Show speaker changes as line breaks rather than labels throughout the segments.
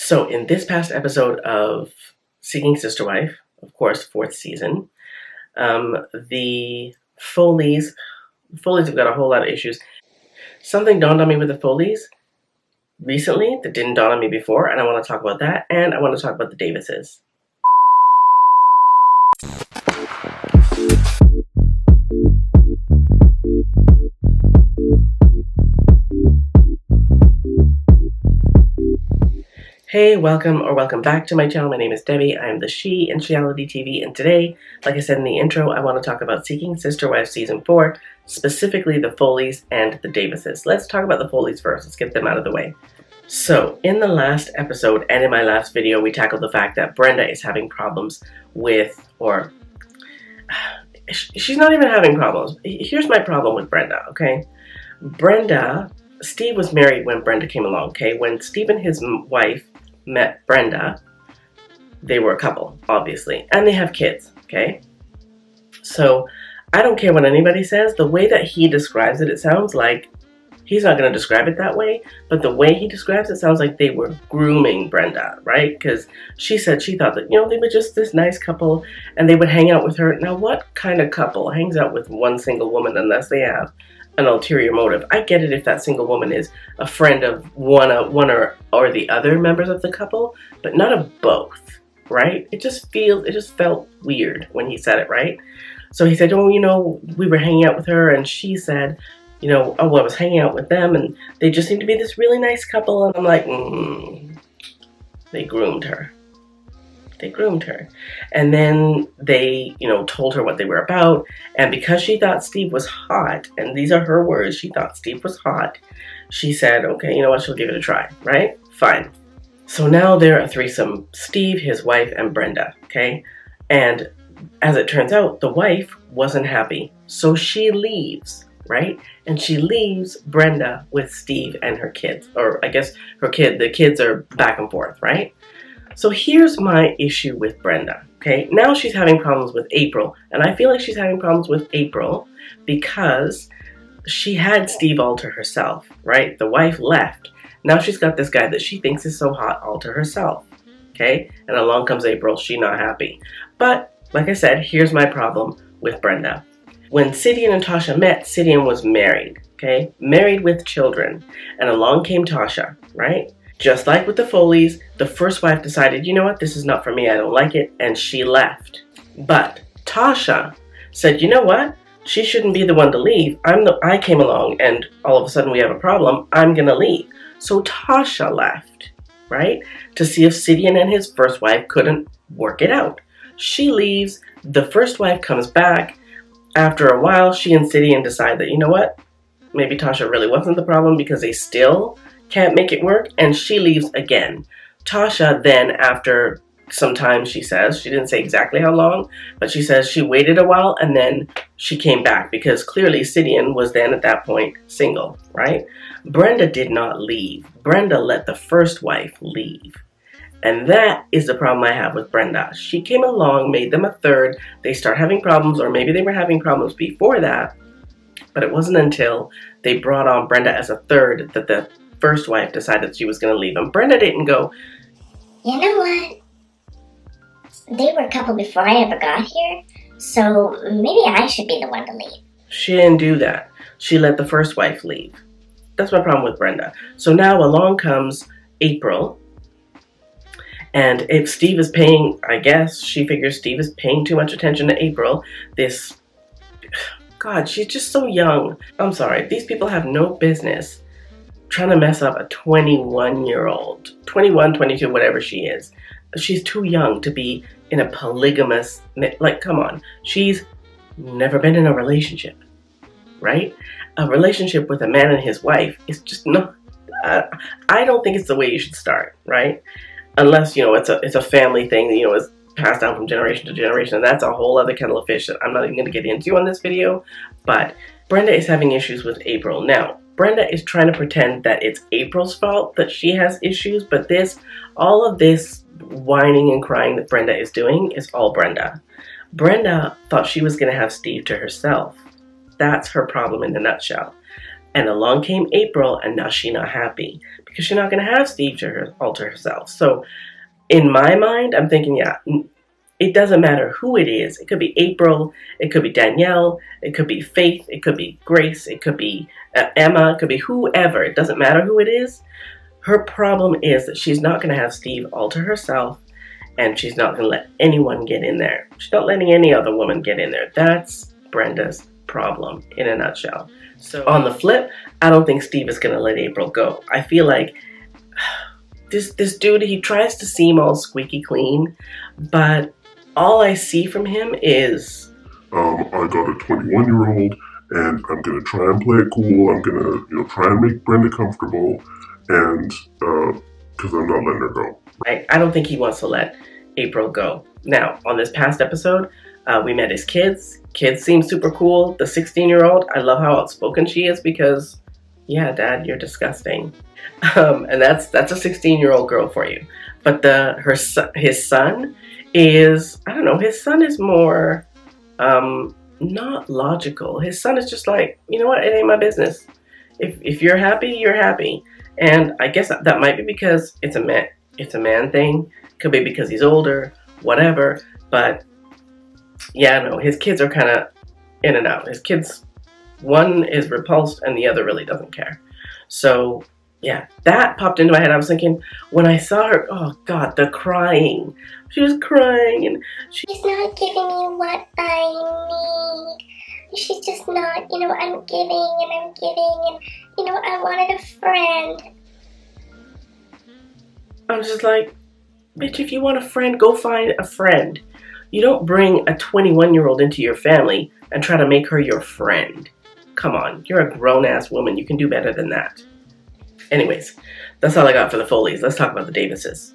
So in this past episode of Seeking Sister Wife, of course, 4th season, the Foleys have got a whole lot of issues. Something dawned on me with the Foleys recently that didn't dawn on me before, and I want to talk about that, and I want to talk about the Davises. Hey, welcome back to my channel. My name is Debbie. I am the She in Sheality TV, and today, like I said in the intro, I want to talk about Seeking Sister Wife Season 4, specifically the Foleys and the Davises. Let's talk about the Foleys first. Let's get them out of the way. So, in the last episode and in my last video, we tackled the fact that Brenda is having problems with, or she's not even having problems. Here's my problem with Brenda, okay? Steve was married when Brenda came along, okay? When Steve and his wife met Brenda, they were a couple, obviously, and they have kids, okay? So I don't care what anybody says. The way that he describes it, it sounds like he's not going to describe it that way, but the way he describes it sounds like they were grooming Brenda, right? Because she said she thought that, they were just this nice couple and they would hang out with her. Now, what kind of couple hangs out with one single woman unless they have an ulterior motive? I get it if that single woman is a friend of one or the other members of the couple, but not of both, right? It just felt weird when he said it, right? So he said, we were hanging out with her, and she said, I was hanging out with them, and they just seemed to be this really nice couple, and I'm like, they groomed her. They groomed her. And then they, told her what they were about. And because she thought Steve was hot, and these are her words, she thought Steve was hot, she said, okay, you know what, she'll give it a try, right? Fine. So now they're a threesome, Steve, his wife, and Brenda, okay? And as it turns out, the wife wasn't happy. So she leaves, right? And she leaves Brenda with Steve and her kids. Or I guess the kids are back and forth, right? So here's my issue with Brenda, okay? Now she's having problems with April, and I feel like she's having problems with April because she had Steve all to herself, right? The wife left. Now she's got this guy that she thinks is so hot all to herself, okay? And along comes April, she's not happy. But, like I said, here's my problem with Brenda. When Sidian and Tasha met, Sidian was married, okay? Married with children. And along came Tasha, right? Just like with the Foleys, the first wife decided, you know what, this is not for me, I don't like it, and she left. But Tasha said, you know what, she shouldn't be the one to leave. I came along, and all of a sudden we have a problem, I'm gonna leave. So Tasha left, right, to see if Sidian and his first wife couldn't work it out. She leaves, the first wife comes back. After a while, she and Sidian decide that, you know what, maybe Tasha really wasn't the problem because they still can't make it work, and she leaves again. Tasha then, after some time, she says, she didn't say exactly how long, but she says she waited a while and then she came back because clearly Sidian was then at that point single, right? Brenda did not leave. Brenda let the first wife leave. And that is the problem I have with Brenda. She came along, made them a third, they start having problems, or maybe they were having problems before that, but it wasn't until they brought on Brenda as a third that the first wife decided she was going to leave him. Brenda didn't go,
you know what? They were a couple before I ever got here, so maybe I should be the one to leave.
She didn't do that. She let the first wife leave. That's my problem with Brenda. So now along comes April, and if Steve is paying, I guess, she figures Steve is paying too much attention to April. God, she's just so young. I'm sorry, these people have no business trying to mess up a 21-year-old, 21, 22, whatever she is. She's too young to be in a polygamous, like, come on. She's never been in a relationship, right? A relationship with a man and his wife is just not, I don't think it's the way you should start, right? Unless, it's a family thing, is passed down from generation to generation, and that's a whole other kettle of fish that I'm not even going to get into on this video. But Brenda is having issues with April. Now, Brenda is trying to pretend that it's April's fault that she has issues, but all of this whining and crying that Brenda is doing is all Brenda. Brenda thought she was going to have Steve to herself. That's her problem in a nutshell. And along came April, and now she's not happy because she's not going to have Steve to alter herself. So in my mind, I'm thinking, yeah, it doesn't matter who it is. It could be April, it could be Danielle, it could be Faith, it could be Grace, it could be Emma, it could be whoever. It doesn't matter who it is. Her problem is that she's not going to have Steve alter herself, and she's not going to let anyone get in there. She's not letting any other woman get in there. That's Brenda's problem in a nutshell. So on the flip, I don't think Steve is going to let April go. I feel like this dude, he tries to seem all squeaky clean, but all I see from him is
I got a 21-year-old, and I'm gonna try and play it cool. I'm gonna, try and make Brenda comfortable, and because I'm not letting her go.
I don't think he wants to let April go. Now, on this past episode, we met his kids. Kids seem super cool. The 16-year-old, I love how outspoken she is because, yeah, Dad, you're disgusting. And that's a 16-year-old girl for you. But his son is, I don't know, his son is more not logical. His son is just like, you know what, it ain't my business. If you're happy, you're happy. And I guess that might be because it's a man thing. Could be because he's older, whatever. But yeah, no, his kids are kind of in and out. His kids, one is repulsed and the other really doesn't care. So yeah, that popped into my head. I was thinking, when I saw her, oh God, the crying. She was crying and
she's not giving me what I need. She's just not, I'm giving and, I wanted a friend.
I'm just like, bitch, if you want a friend, go find a friend. You don't bring a 21-year-old into your family and try to make her your friend. Come on, you're a grown-ass woman. You can do better than that. Anyways, that's all I got for the Foleys. Let's talk about the Davises.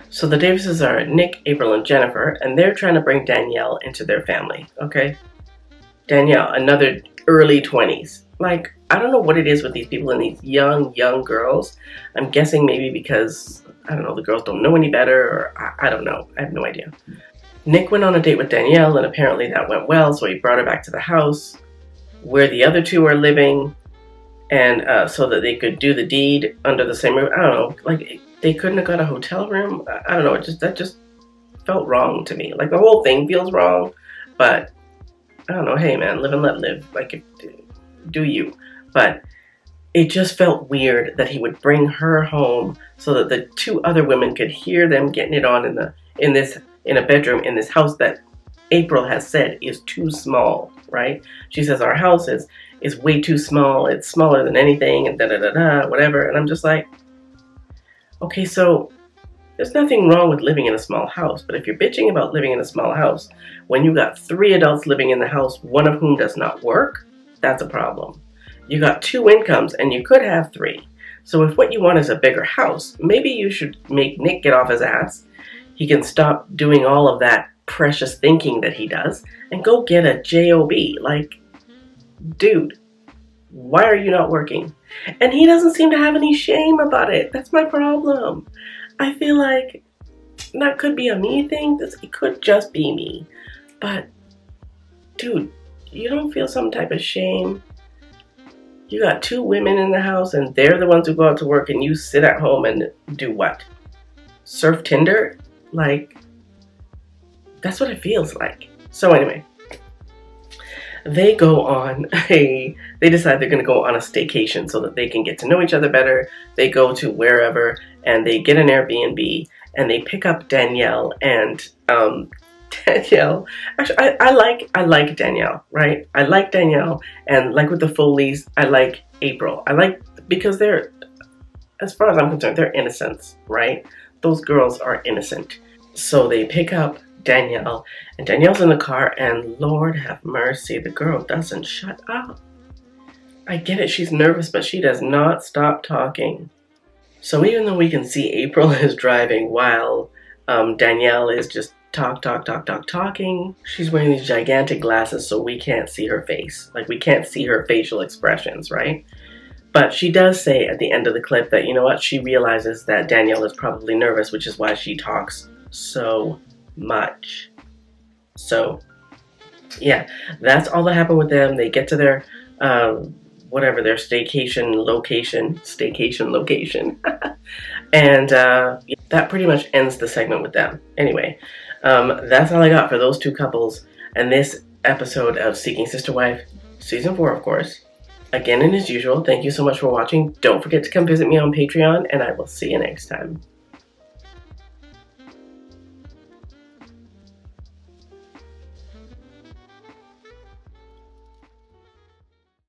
So the Davises are Nick, April, and Jennifer, and they're trying to bring Danielle into their family, okay? Danielle, another early 20s. Like, I don't know what it is with these people and these young girls. I'm guessing maybe because, I don't know, the girls don't know any better, or I don't know. I have no idea. Nick went on a date with Danielle, and apparently that went well, so he brought her back to the house where the other two are living, and so that they could do the deed under the same roof. I don't know, like, they couldn't have got a hotel room. I don't know, that just felt wrong to me. Like, the whole thing feels wrong, but I don't know, hey man, live and let live. Like, do you. But it just felt weird that he would bring her home so that the two other women could hear them getting it on in a bedroom in this house that April has said is too small, right? She says our house is way too small. It's smaller than anything, and whatever. And I'm just like, okay, so there's nothing wrong with living in a small house, but if you're bitching about living in a small house when you got 3 adults living in the house, one of whom does not work, that's a problem. You got 2 incomes and you could have 3. So if what you want is a bigger house, maybe you should make Nick get off his ass. He can stop doing all of that precious thinking that he does and go get a job. Like, dude, why are you not working? And he doesn't seem to have any shame about it. That's my problem. I feel like that could be a me thing. It could just be me. But, dude, you don't feel some type of shame? You got 2 women in the house and they're the ones who go out to work and you sit at home and do what? Surf Tinder? Like, that's what it feels like. So anyway, they decide they're going to go on a staycation so that they can get to know each other better. They go to wherever and they get an Airbnb and they pick up Danielle and Danielle. Actually, I like Danielle, right? I like Danielle, and like with the Foleys, I like April. Because they're, as far as I'm concerned, they're innocents, right? Those girls are innocent. So they pick up Danielle, and Danielle's in the car, and Lord have mercy, the girl doesn't shut up. I get it, she's nervous, but she does not stop talking. So even though we can see April is driving while Danielle is just talking, she's wearing these gigantic glasses so we can't see her face. Like, we can't see her facial expressions, right? But she does say at the end of the clip that, you know what, she realizes that Danielle is probably nervous, which is why she talks so much. So, yeah, that's all that happened with them. They get to whatever their staycation location. And that pretty much ends the segment with them. Anyway, that's all I got for those two couples and this episode of Seeking Sister Wife, Season 4, of course. Again, and as usual, thank you so much for watching. Don't forget to come visit me on Patreon, and I will see you next time.